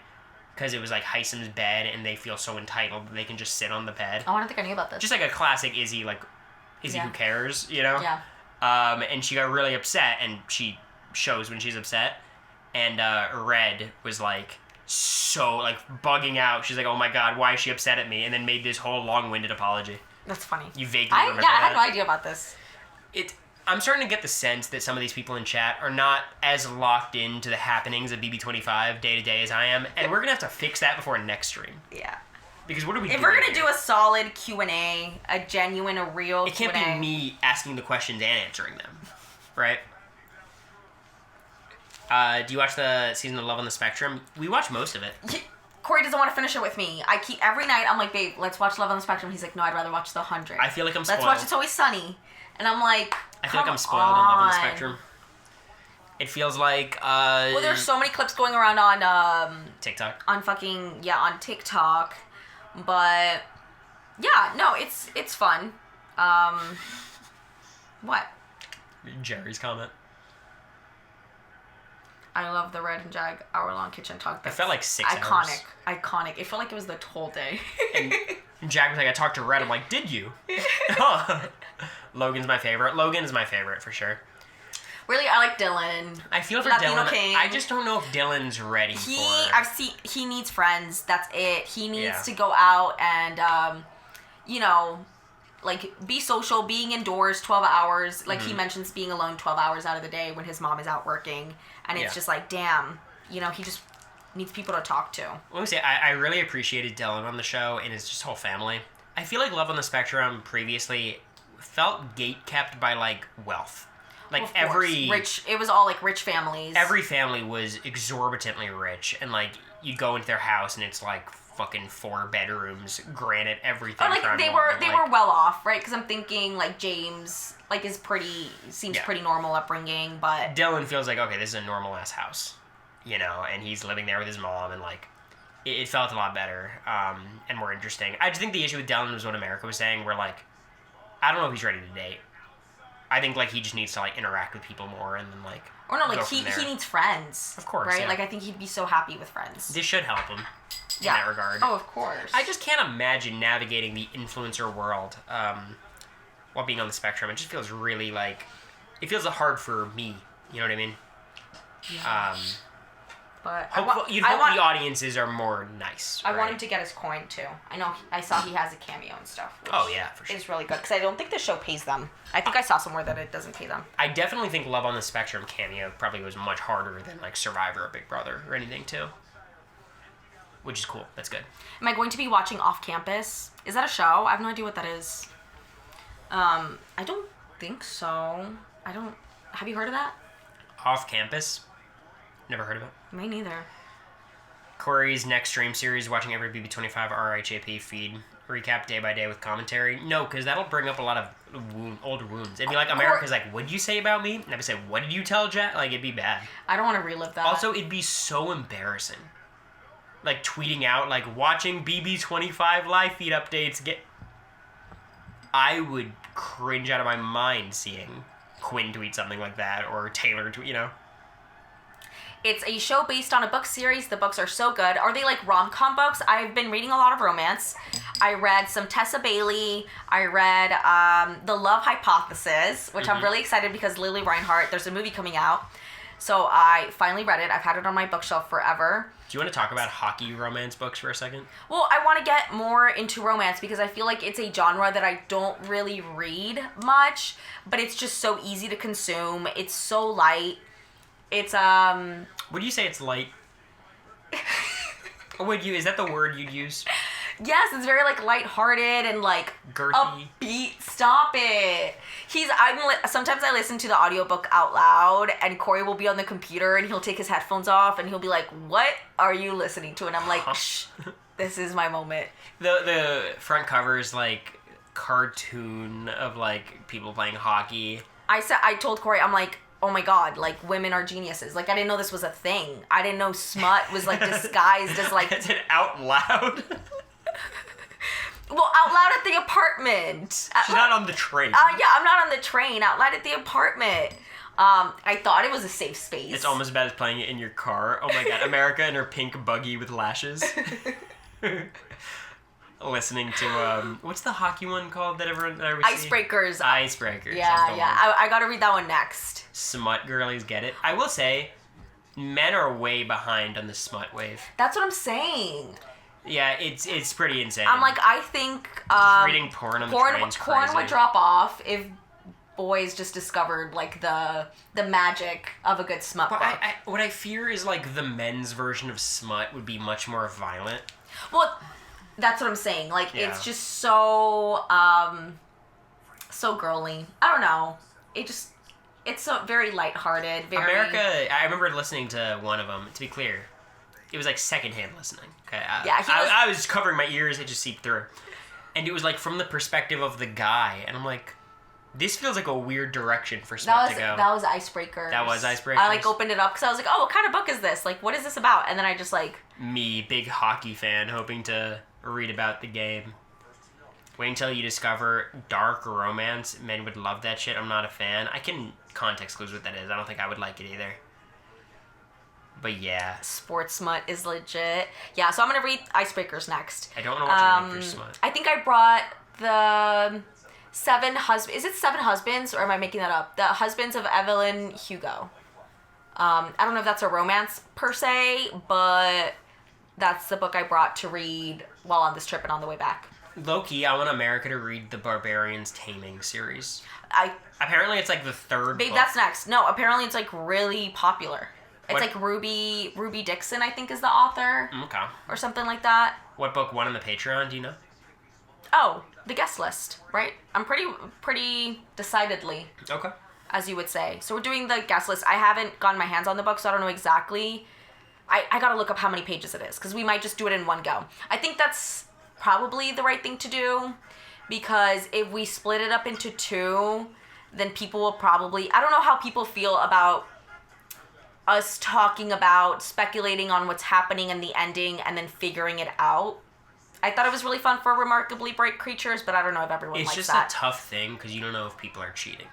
because it was, like, Hisam's bed, and they feel so entitled that they can just sit on the bed. Oh, I don't think I knew about this. Just like a classic Izzy, like, Izzy who cares, you know? Yeah. And she got really upset, and she shows when she's upset. And Red was, like, so, like, bugging out. She's like, oh, my God, why is she upset at me? And then made this whole long-winded apology. That's funny. You vaguely remember that? I had no idea about this. I'm starting to get the sense that some of these people in chat are not as locked into the happenings of BB25 day to day as I am, and we're gonna have to fix that before next stream. Yeah. Because what are we doing? If we're gonna do a solid Q&A, a genuine, a real Q&A... It can't be me asking the questions and answering them, right? Do you watch the season of Love on the Spectrum? We watched most of it. Cory doesn't want to finish it with me. I keep every night. I'm like, babe, let's watch Love on the Spectrum. He's like, no, I'd rather watch The 100. I feel like I'm spoiled. Let's watch It's Always Sunny. And I'm like, I feel like I'm spoiled on Love on the Spectrum. It feels like well, there's so many clips going around on TikTok. On TikTok. But yeah, no, it's fun. What? Jerry's comment. I love the Red and Jag hour-long kitchen talk. It felt like 6 hours. Iconic. It felt like it was the whole day. And Jag was like, I talked to Red. I'm like, did you? Logan's my favorite. Logan is my favorite for sure. Really, I like Dylan. I feel for Latino Dylan. King. I just don't know if Dylan's ready He needs friends. That's it. He needs to go out and, like, be social, being indoors 12 hours. Like, he mentions being alone 12 hours out of the day when his mom is out working. And it's just like, damn, he just needs people to talk to. Let me say, I really appreciated Dylan on the show and his just whole family. I feel like Love on the Spectrum previously felt gate-kept by, like, wealth. Like, it was all, like, rich families. Every family was exorbitantly rich. And, like, you go into their house and it's, like, fucking 4 bedrooms, granite, everything. Or, like, they were well off, right? Because I'm thinking, like, James, like, seems pretty normal upbringing, but... Dylan feels like, okay, this is a normal-ass house, and he's living there with his mom, and, like, it felt a lot better, and more interesting. I just think the issue with Dylan was what America was saying, where, like, I don't know if he's ready to date. I think, like, he just needs to, like, interact with people more, and then, like... Or no, like, he needs friends. Of course, right? yeah. Like, I think he'd be so happy with friends. This should help him in that regard. Oh, of course. I just can't imagine navigating the influencer world while being on the spectrum. It just feels really, like... It feels hard for me. You know what I mean? Yeah. But you'd hope the audiences are more nice. I want him to get his coin, too. I saw he has a cameo and stuff. Oh, yeah, for sure. It's really good, because I don't think the show pays them. I think I saw somewhere that it doesn't pay them. I definitely think Love on the Spectrum cameo probably was much harder than, like, Survivor or Big Brother or anything, too. Which is cool. That's good. Am I going to be watching Off Campus? Is that a show? I have no idea what that is. I don't think so. Have you heard of that? Off Campus? Never heard of it. Me neither. Cory's next stream series, watching every BB25 RHAP feed. Recap day by day with commentary. No, because that'll bring up a lot of old wounds. It'd be like, America's like, what'd you say about me? And I'd be saying, what did you tell Jack? Like, it'd be bad. I don't want to relive that. Also, it'd be so embarrassing. Like, tweeting out, like, watching BB25 live feed updates. I would cringe out of my mind seeing Quinn tweet something like that, or Taylor tweet, It's a show based on a book series. The books are so good. Are they like rom-com books? I've been reading a lot of romance. I read some Tessa Bailey. I read The Love Hypothesis, which I'm really excited because Lily Reinhart, there's a movie coming out. So I finally read it. I've had it on my bookshelf forever. Do you want to talk about hockey romance books for a second? Well, I want to get more into romance because I feel like it's a genre that I don't really read much, but it's just so easy to consume. It's so light. It's, Would you say it's light? Or is that the word you'd use? Yes, it's very, like, lighthearted and, like, girthy. Upbeat. Stop it. Sometimes I listen to the audiobook out loud, and Cory will be on the computer, and he'll take his headphones off, and he'll be like, what are you listening to? And I'm like, shh, this is my moment. The front cover is, like, cartoon of, like, people playing hockey. I told Cory, I'm like, oh my god, like, women are geniuses. Like, I didn't know this was a thing. I didn't know smut was, like, disguised as, like... Is it out loud? Well, out loud at the apartment. She's not on the train. Yeah, I'm not on the train. Out loud at the apartment. I thought it was a safe space. It's almost as bad as playing it in your car. Oh my god, America in her pink buggy with lashes. Listening to, what's the hockey one called that I ever see? Icebreakers. Icebreakers. Yeah, yeah. I gotta read that one next. Smut girlies get it. I will say, men are way behind on the smut wave. That's what I'm saying. Yeah, it's pretty insane. I'm like, I think just reading porn on the train's crazy. Porn would drop off if boys just discovered, like, the magic of a good smut book. What I fear is, like, the men's version of smut would be much more violent. Well, that's what I'm saying. Like, Yeah. it's just so, so girly. I don't know. It's so very lighthearted. Very... America, I remember listening to one of them, to be clear. It was like secondhand listening. Okay, I was covering my ears; it just seeped through, and it was like from the perspective of the guy, and I'm like, this feels like a weird direction for smut to go. That was Icebreakers. That was Icebreakers. I like opened it up because I was like, oh, what kind of book is this? Like, what is this about? And then I just like me, big hockey fan, hoping to read about the game. Wait until you discover dark romance. Men would love that shit. I'm not a fan. I can context clues what that is. I don't think I would like it either. But yeah. Sports smut is legit. Yeah, so I'm going to read Icebreakers next. I don't know what you make for smut. I think I brought the Seven Husbands. Is it Seven Husbands, or am I making that up? The Husbands of Evelyn Hugo. I don't know if that's a romance per se, but that's the book I brought to read while on this trip and on the way back. Low-key, I want America to read the Barbarians Taming series. Apparently it's like the third Babe, book. that's next. No, apparently it's like really popular. It's What? like Ruby Dixon, I think, is the author. Okay. Or something like that. What book won on the Patreon, do you know? Oh, the guest list, right? I'm pretty decidedly, Okay. as you would say. So we're doing the guest list. I haven't gotten my hands on the book, so I don't know exactly. I gotta look up how many pages it is, because we might just do it in one go. I think that's probably the right thing to do, because if we split it up into two, then people will probably... I don't know how people feel about us talking about speculating on what's happening in the ending and then figuring it out. I thought it was really fun for Remarkably Bright Creatures, but I don't know if everyone likes that. It's just a tough thing because you don't know if people are cheating.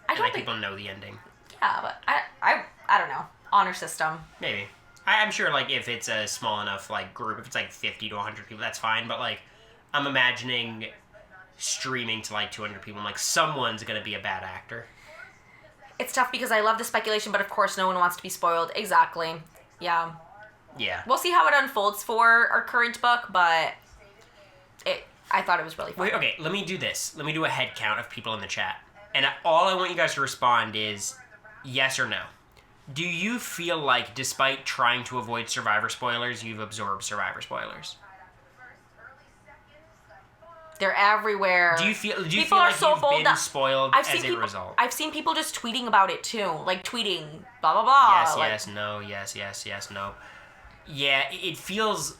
I don't think people know the ending. Yeah, but I don't know. Honor system. Maybe. I'm sure, like, if it's a small enough, like, group, if it's, like, 50 to 100 people, that's fine. But, like, I'm imagining streaming to, like, 200 people. I'm like, someone's going to be a bad actor. It's tough because I love the speculation, but of course no one wants to be spoiled. Exactly. Yeah. Yeah. We'll see how it unfolds for our current book, but I thought it was really fun. Wait, okay, let me do this. Let me do a head count of people in the chat. And all I want you guys to respond is yes or no. Do you feel like, despite trying to avoid Survivor spoilers, you've absorbed Survivor spoilers? They're everywhere. Do you feel like you've been spoiled as a result? I've seen people just tweeting about it too. Like tweeting, blah, blah, blah. Yes, like, yes, no, yes, no. Yeah, it feels...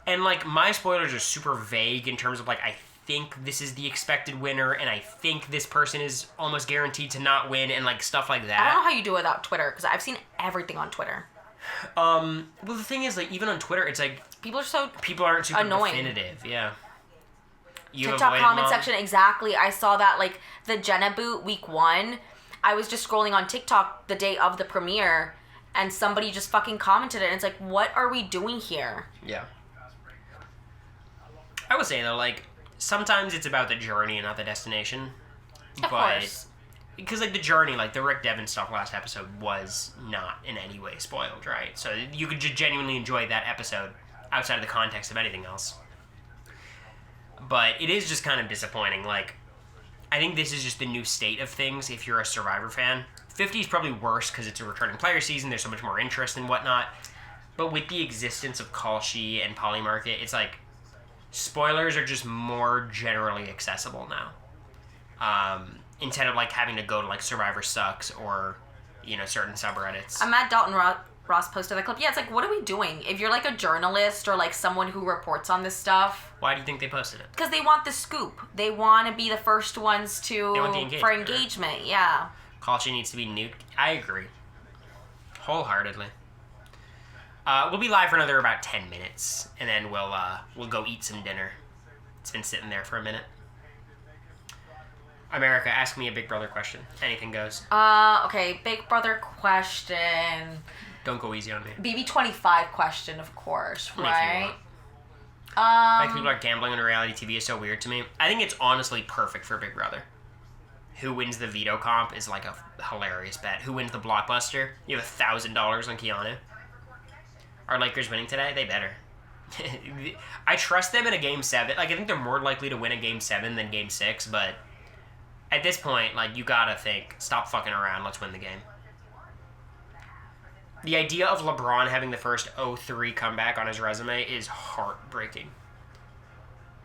And, like, my spoilers are super vague in terms of, like, I think this is the expected winner, and I think this person is almost guaranteed to not win, and, like, stuff like that. I don't know how you do it without Twitter, because I've seen everything on Twitter. Well, the thing is, like, even on Twitter, it's like... People aren't super annoying. Definitive, yeah. TikTok comment section, exactly. I saw that, like, the Jenna boot week 1. I was just scrolling on TikTok the day of the premiere, and somebody just fucking commented it, and it's like, what are we doing here? Yeah. I would say, though, like, sometimes it's about the journey and not the destination. Of course. Because, like, the journey, like, the Rick Devon stuff last episode was not in any way spoiled, right? So you could genuinely enjoy that episode outside of the context of anything else. But it is just kind of disappointing. Like, I think this is just the new state of things if you're a Survivor fan. 50 is probably worse because it's a returning player season. There's so much more interest and whatnot. But with the existence of Kalshi and Polymarket, it's like spoilers are just more generally accessible now. Instead of, like, having to go to, like, Survivor Sucks or, you know, certain subreddits. I'm at Dalton Ross posted that clip. Yeah, it's like, what are we doing? If you're, like, a journalist or, like, someone who reports on this stuff... Why do you think they posted it? Because they want the scoop. They want to be the first ones to... They want the engagement. For engagement, right? Yeah. Culture needs to be nuked. I agree. Wholeheartedly. We'll be live for another about 10 minutes, and then we'll go eat some dinner. It's been sitting there for a minute. America, ask me a Big Brother question. Anything goes. Okay, Big Brother question. Don't go easy on me. BB25 question, of course, Make you right? Like, people are gambling on reality TV is so weird to me. I think it's honestly perfect for Big Brother. Who wins the veto comp is like a hilarious bet. Who wins the blockbuster? You have $1,000 on Keanu. Are Lakers winning today? They better. I trust them in a Game 7. Like, I think they're more likely to win a Game 7 than Game 6, but at this point, like, you gotta think, stop fucking around, let's win the game. The idea of LeBron having the first 0-3 comeback on his resume is heartbreaking.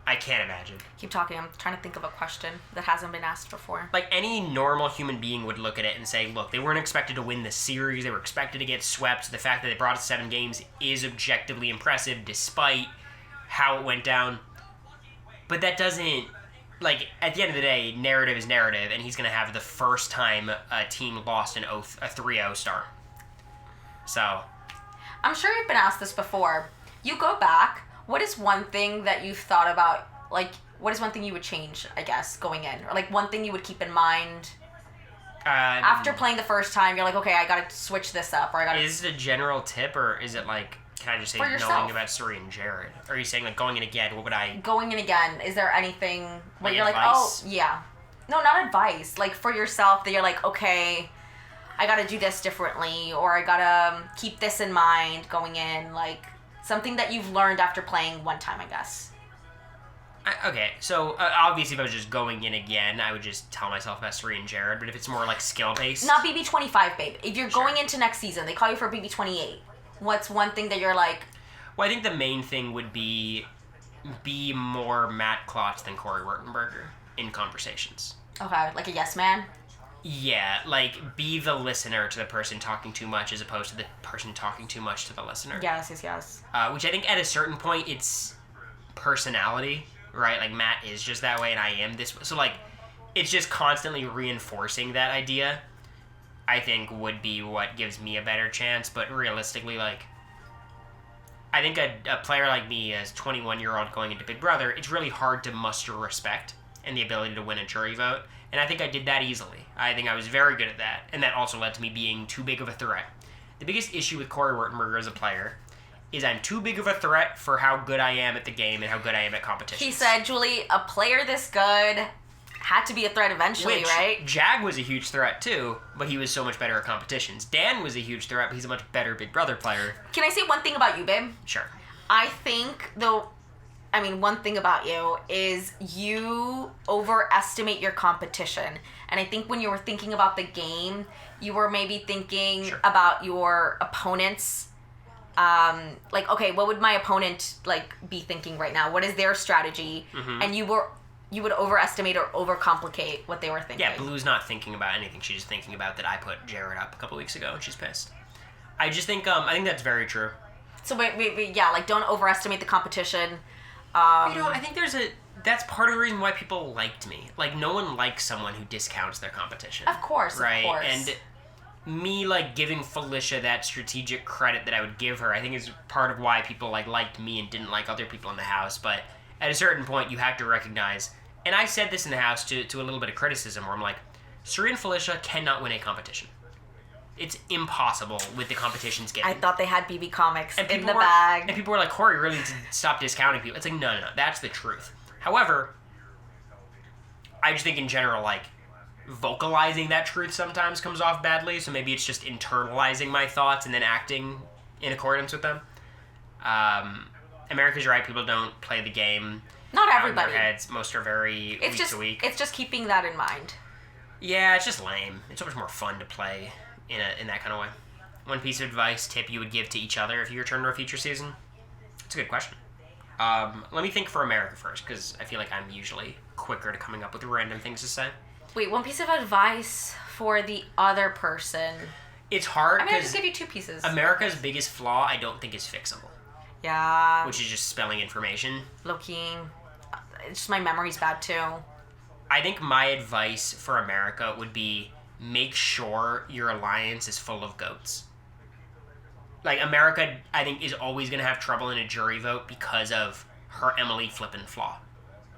I can't imagine. Keep talking. I'm trying to think of a question that hasn't been asked before. Like, any normal human being would look at it and say, look, they weren't expected to win the series. They were expected to get swept. The fact that they brought it to 7 games is objectively impressive, despite how it went down. But that doesn't... Like, at the end of the day, narrative is narrative, and he's going to have the first time a team lost a 3-0 start. So... I'm sure you've been asked this before. You go back... What is one thing that you've thought about, like, what is one thing you would change, I guess, going in? Or, like, one thing you would keep in mind after playing the first time, you're like, okay, I gotta switch this up, or I gotta... Is it a general tip, or is it, like, can I just say knowing about Suri and Jared? Or are you saying, like, going in again, what would I... Going in again, is there anything where like you're advice? Like, oh, yeah. No, not advice. Like, for yourself, that you're like, okay, I gotta do this differently, or I gotta keep this in mind going in, like... Something that you've learned after playing one time, I guess. Okay, so obviously if I was just going in again, I would just tell myself about Suri and Jared, but if it's more like skill-based... Not BB25, babe. If you're going into next season, they call you for BB28. What's one thing that you're like... Well, I think the main thing would be more Matt Klotz than Cory Wurtenberger in conversations. Okay, like a yes man? Yeah, like, be the listener to the person talking too much as opposed to the person talking too much to the listener. Yes. Which I think at a certain point, it's personality, right? Like, Matt is just that way and I am this way. So, like, it's just constantly reinforcing that idea, I think, would be what gives me a better chance. But realistically, like, I think a player like me, as a 21-year-old going into Big Brother, it's really hard to muster respect and the ability to win a jury vote. And I think I did that easily. I think I was very good at that. And that also led to me being too big of a threat. The biggest issue with Cory Wurtenberger as a player is I'm too big of a threat for how good I am at the game and how good I am at competitions. He said, Julie, a player this good had to be a threat eventually, right? Jag was a huge threat too, but he was so much better at competitions. Dan was a huge threat, but he's a much better Big Brother player. Can I say one thing about you, babe? Sure. I think, though... I mean, one thing about you is you overestimate your competition. And I think when you were thinking about the game, you were maybe thinking about your opponents. Like, okay, what would my opponent, like, be thinking right now? What is their strategy? Mm-hmm. And you would overestimate or overcomplicate what they were thinking. Yeah, Blue's not thinking about anything. She's just thinking about that I put Jared up a couple weeks ago and she's pissed. I just think, I think that's very true. So, yeah, like, don't overestimate the competition. I think that's part of the reason why people liked me. Like, no one likes someone who discounts their competition. Of course, right? Of course. And me, like, giving Felicia that strategic credit that I would give her, I think is part of why people, like, liked me and didn't like other people in the house. But at a certain point, you have to recognize, and I said this in the house to a little bit of criticism, where I'm like, Suri and Felicia cannot win a competition. It's impossible with the competitions given. I thought they had BB Comics in the bag. And people were like, Cory, really stop discounting people. It's like, no, that's the truth. However, I just think in general, like, vocalizing that truth sometimes comes off badly, so maybe it's just internalizing my thoughts and then acting in accordance with them. America's right, people don't play the game. Not everybody. In their heads. Most are very week to week. It's just keeping that in mind. Yeah, it's just lame. It's so much more fun to play in that kind of way. One piece of advice, tip you would give to each other if you return to a future season? It's a good question. Let me think for America first, because I feel like I'm usually quicker to coming up with random things to say. Wait, one piece of advice for the other person. It's hard I because... I'll just give you two pieces. America's biggest flaw, I don't think, is fixable. Yeah. Which is just spelling information. Low-key. It's just my memory's bad, too. I think my advice for America would be make sure your alliance is full of goats. Like, America, I think, is always going to have trouble in a jury vote because of her Emily flippin' flaw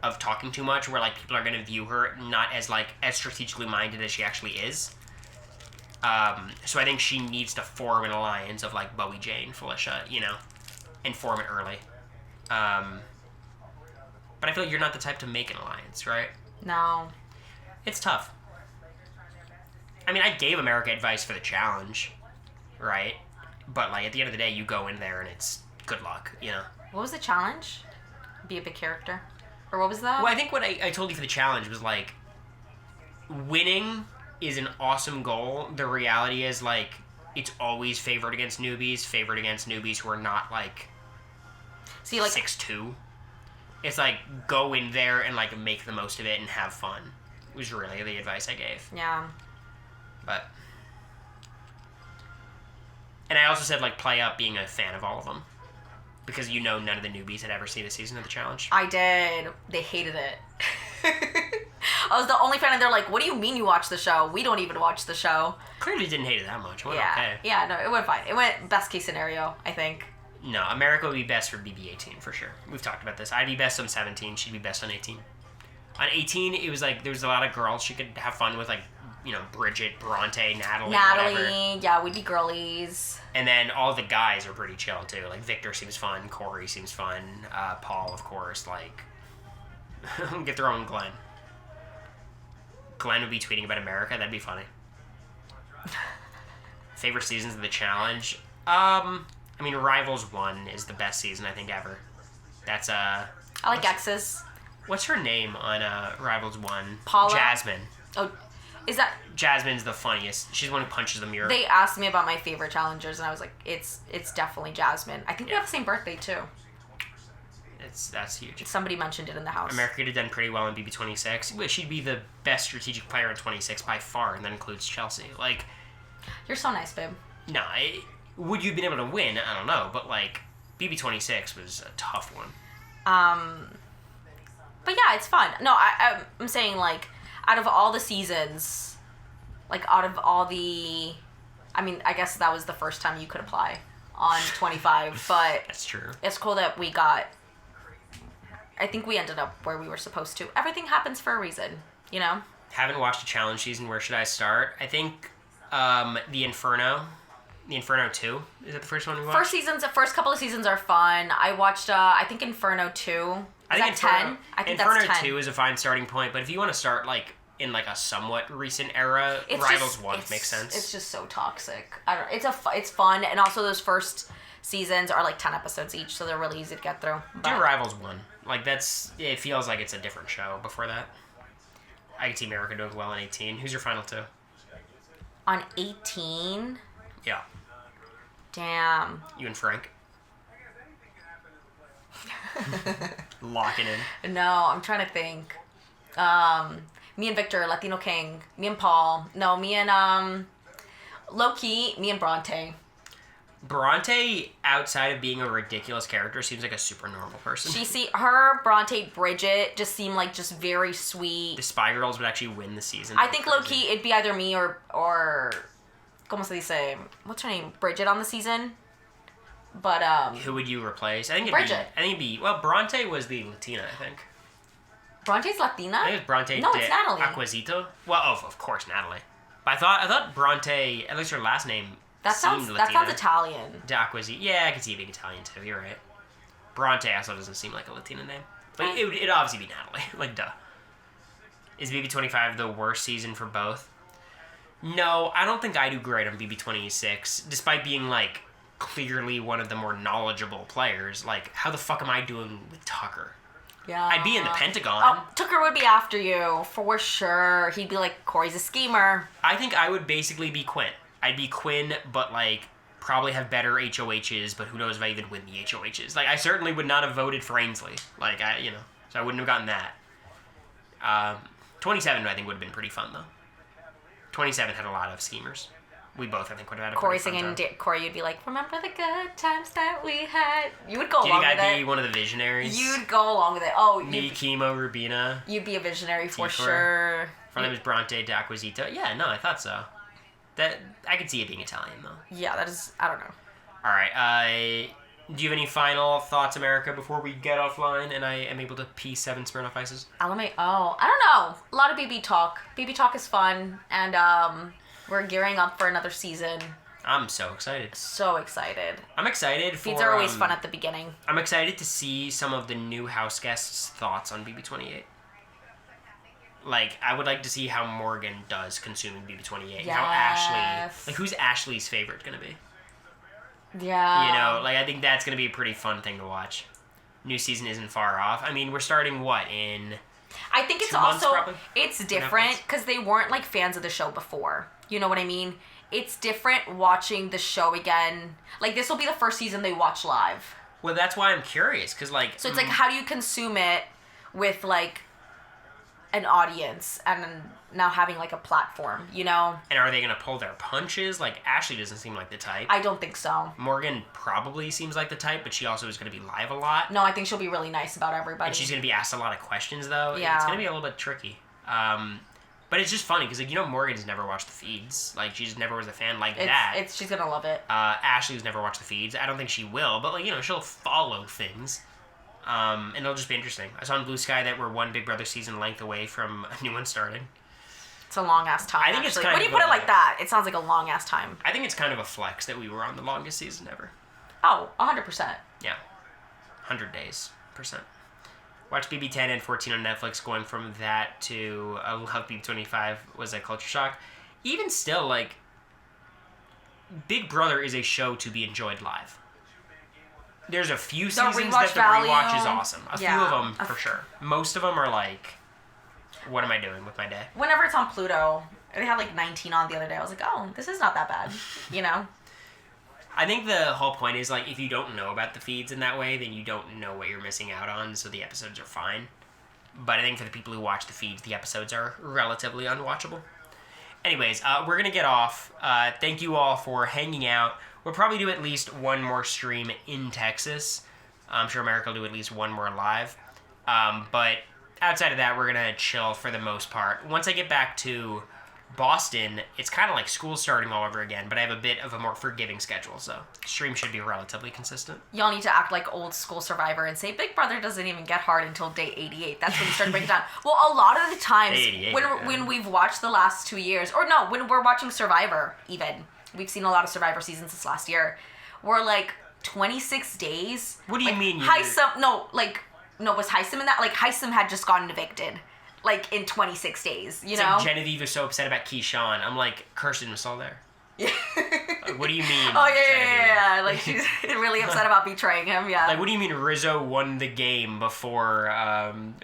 of talking too much, where, like, people are going to view her not as, like, as strategically minded as she actually is. So I think she needs to form an alliance of, like, Bowie, Jane, Felicia, you know, and form it early. But I feel like you're not the type to make an alliance, right? No. It's tough. I mean, I gave America advice for the challenge, right? But, like, at the end of the day, you go in there and it's good luck, you know? What was the challenge? Be a big character? Or what was that? Well, I think what I told you for the challenge was, like, winning is an awesome goal. The reality is, like, it's always favored against newbies who are not, like, see, like 6'2". It's like, go in there and, like, make the most of it and have fun. Was really the advice I gave. Yeah. But... And I also said, like, play up being a fan of all of them. Because you know none of the newbies had ever seen a season of the challenge. I did. They hated it. I was the only fan, and they're like, what do you mean you watch the show? We don't even watch the show. Clearly didn't hate it that much. It went yeah. okay. Yeah, no, it went fine. It went best case scenario, I think. No, America would be best for BB18, for sure. We've talked about this. I'd be best on 17. She'd be best on 18. On 18, it was like, there was a lot of girls she could have fun with, like, you know, Bridget, Bronte, Natalie, whatever. Yeah, we'd be girlies. And then all the guys are pretty chill, too. Like, Victor seems fun. Cory seems fun. Paul, of course. Like, get throwing Glenn. Glenn would be tweeting about America. That'd be funny. Favorite seasons of the challenge? I mean, Rivals 1 is the best season, I think, ever. That's, I like X's. What's her name on Rivals 1? Paula? Jasmine. Oh, is that... Jasmine's the funniest. She's the one who punches the mirror. They asked me about my favorite challengers, and I was like, it's definitely Jasmine. I think we have the same birthday, too. That's huge. Somebody mentioned it in the house. America could have done pretty well in BB26. She'd be the best strategic player in 26 by far, and that includes Chelsea. Like... You're so nice, babe. No, would you have been able to win? I don't know, but, like, BB26 was a tough one. But yeah, it's fun. No, I'm saying, like, out of all the seasons, like, out of all the... I mean, I guess that was the first time you could apply on 25, but... That's true. It's cool that we got... I think we ended up where we were supposed to. Everything happens for a reason, you know? Haven't watched a challenge season. Where should I start? I think the Inferno. The Inferno 2. Is that the first one we watched? The first couple of seasons are fun. I watched, I think Inferno 2. I think Inferno, 10? I think Inferno that's 10. 2 is a fine starting point, but if you want to start, like, in, like, a somewhat recent era, Rivals 1 makes sense. It's just so toxic. I don't know. It's fun, and also those first seasons are, like, 10 episodes each, so they're really easy to get through. Do Rivals 1. Like, it feels like it's a different show before that. I can see America doing well on 18. Who's your final two? On 18? Yeah. Damn. You and Frank? Locking in. No, I'm trying to think. Me and Victor, Latino King. Me and Paul. No, me and, low-key, me and Bronte. Bronte, outside of being a ridiculous character, seems like a super normal person. Her, Bronte, Bridget just seem like just very sweet. The Spy Girls would actually win the season. I think low-key it'd be either me or ¿cómo se dice? What's her name? Bridget on the season. But who would you replace? I think Bridget. it'd be well, Bronte was the Latina, I think. Bronte's Latina? I think it was Bronte. No, it's Natalie. Aquasito. Well, of course, Natalie. But I thought Bronte, at least her last name. That sounds Italian. D'Acquisito. Yeah, I can see it being Italian too. You're right. Bronte also doesn't seem like a Latina name, but it'd obviously be Natalie. Like, duh. Is BB25 the worst season for both? No, I don't think I do great on BB26, despite being like clearly one of the more knowledgeable players. Like, how the fuck am I doing with Tucker? Yeah. I'd be in the Pentagon. Oh, Tucker would be after you for sure. He'd be like, Cory's a schemer. I think I would basically be Quinn. I'd be Quinn, but, like, probably have better HOHs, but who knows if I even win the HOHs. Like, I certainly would not have voted for Ainsley. Like, so I wouldn't have gotten that. 27, I think, would have been pretty fun, though. 27 had a lot of schemers. We both, I think, would have had a Cory pretty fun singing, time. Cory, you'd be like, remember the good times that we had? You would go along with it. Do you think I'd be one of the visionaries? You'd go along with it. Oh, Me, Chemo, Rubina. You'd be a visionary for T4. sure. Her name is Bronte d'Acquisito. Yeah, no, I thought so. That I could see it being Italian though. Yeah, that is. I don't know. All right. Do you have any final thoughts, America, before we get offline and I am able to pee 7 Smirnoff Ices? LMA. Oh, I don't know. A lot of baby talk. Baby talk is fun, and we're gearing up for another season. I'm so excited. So excited. I'm excited for... Feeds are always fun at the beginning. I'm excited to see some of the new house guests' thoughts on BB28. Like, I would like to see how Morgan does consuming BB28. Yes. How Ashley... Like, who's Ashley's favorite going to be? Yeah. You know, like, I think that's going to be a pretty fun thing to watch. New season isn't far off. I mean, we're starting, what, in... I think it's 2 months, also... probably? It's different because they weren't, like, fans of the show before. You know what I mean? It's different watching the show again. Like, this will be the first season they watch live. Well, that's why I'm curious, because, like... So it's like, how do you consume it with, like, an audience and now having, like, a platform, you know? And are they going to pull their punches? Like, Ashley doesn't seem like the type. I don't think so. Morgan probably seems like the type, but she also is going to be live a lot. No, I think she'll be really nice about everybody. And she's going to be asked a lot of questions, though. Yeah. It's going to be a little bit tricky. But it's just funny, because, like, you know, Morgan's never watched the feeds. Like, she just never was a fan like that. She's going to love it. Ashley's never watched the feeds. I don't think she will, but, like, you know, she'll follow things. And it'll just be interesting. I saw on Blue Sky that we're 1 Big Brother season length away from a new one starting. It's a long-ass time, I think it's kind when you put it like that, it sounds like a long-ass time. I think it's kind of a flex that we were on the longest season ever. Oh, 100%. Yeah. 100 days. %. Watch BB10 and 14 on Netflix. Going from that to I love BB25 was a culture shock. Even still, like, Big Brother is a show to be enjoyed live. There's a few seasons that the rewatch is awesome. A few of them, for sure. Most of them are like, what am I doing with my day? Whenever it's on Pluto, they had like 19 on the other day. I was like, oh, this is not that bad, you know? I think the whole point is, like, if you don't know about the feeds in that way, then you don't know what you're missing out on, so the episodes are fine. But I think for the people who watch the feeds, the episodes are relatively unwatchable. Anyways, we're going to get off. Thank you all for hanging out. We'll probably do at least one more stream in Texas. I'm sure America will do at least one more live. But outside of that, we're going to chill for the most part. Once I get back to Boston, it's kind of like school starting all over again, but I have a bit of a more forgiving schedule, so stream should be relatively consistent. Y'all need to act like old school Survivor and say Big Brother doesn't even get hard until day 88. That's when you start to break it down. Well, a lot of the times when we've watched the last 2 years, or no, when we're watching Survivor even, we've seen a lot of Survivor seasons this last year, we're like 26 days. What do you mean? Was Heisem in that? Like, Heisem had just gotten evicted. Like, in 26 days, you know? Like Genevieve was so upset about Keyshawn. I'm like, Kirsten was still there. Yeah. Like, what do you mean? Oh, yeah. Like, she's really upset about betraying him, yeah. Like, what do you mean Rizzo won the game before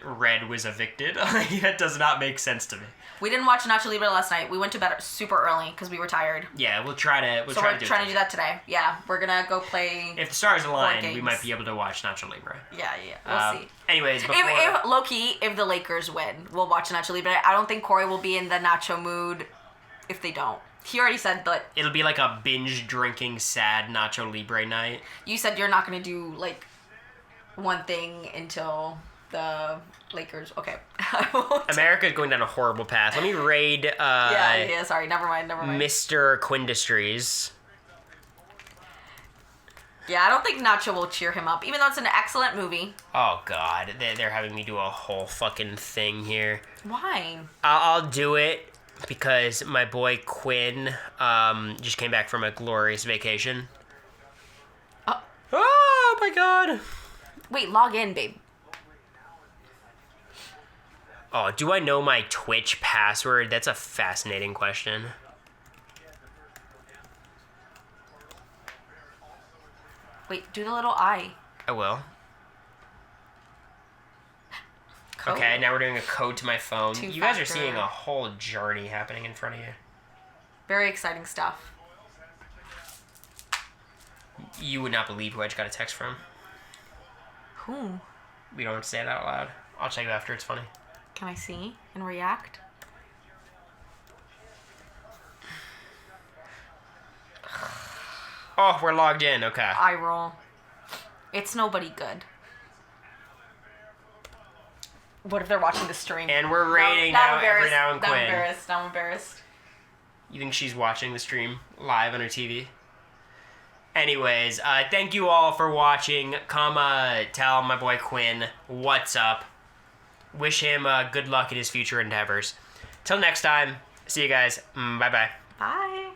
Red was evicted? That does not make sense to me. We didn't watch Nacho Libre last night. We went to bed super early because we were tired. Yeah, we'll try to we're trying to do that today. Yeah, we're going to go play. If the stars align, we might be able to watch Nacho Libre. Yeah. We'll see. Anyways, before... If low-key, if the Lakers win, we'll watch Nacho Libre. I don't think Cory will be in the Nacho mood if they don't. He already said that... It'll be like a binge-drinking, sad Nacho Libre night. You said you're not going to do, like, one thing until the Lakers... Okay. America's going down a horrible path. Let me raid... sorry. Never mind. Mr. Quindustries. Yeah, I don't think Nacho will cheer him up, even though it's an excellent movie. Oh, God. They're having me do a whole fucking thing here. Why? I'll do it because my boy Quinn just came back from a glorious vacation. Oh, my God. Wait, log in, babe. Oh, do I know my Twitch password? That's a fascinating question. Wait, do the little I. I will. Code. Okay, now we're doing a code to my phone. Two-factor. You guys are seeing a whole journey happening in front of you. Very exciting stuff. You would not believe who I just got a text from. Who? We don't have to say it out loud. I'll tell you after, it's funny. Can I see and react? Oh, we're logged in. Okay. I roll. It's nobody good. What if they're watching the stream? And we're rating now every now and Quinn. Now I'm embarrassed. You think she's watching the stream live on her TV? Anyways, thank you all for watching. Come tell my boy Quinn what's up. Wish him good luck in his future endeavors. Till next time, see you guys. Bye-bye. Bye.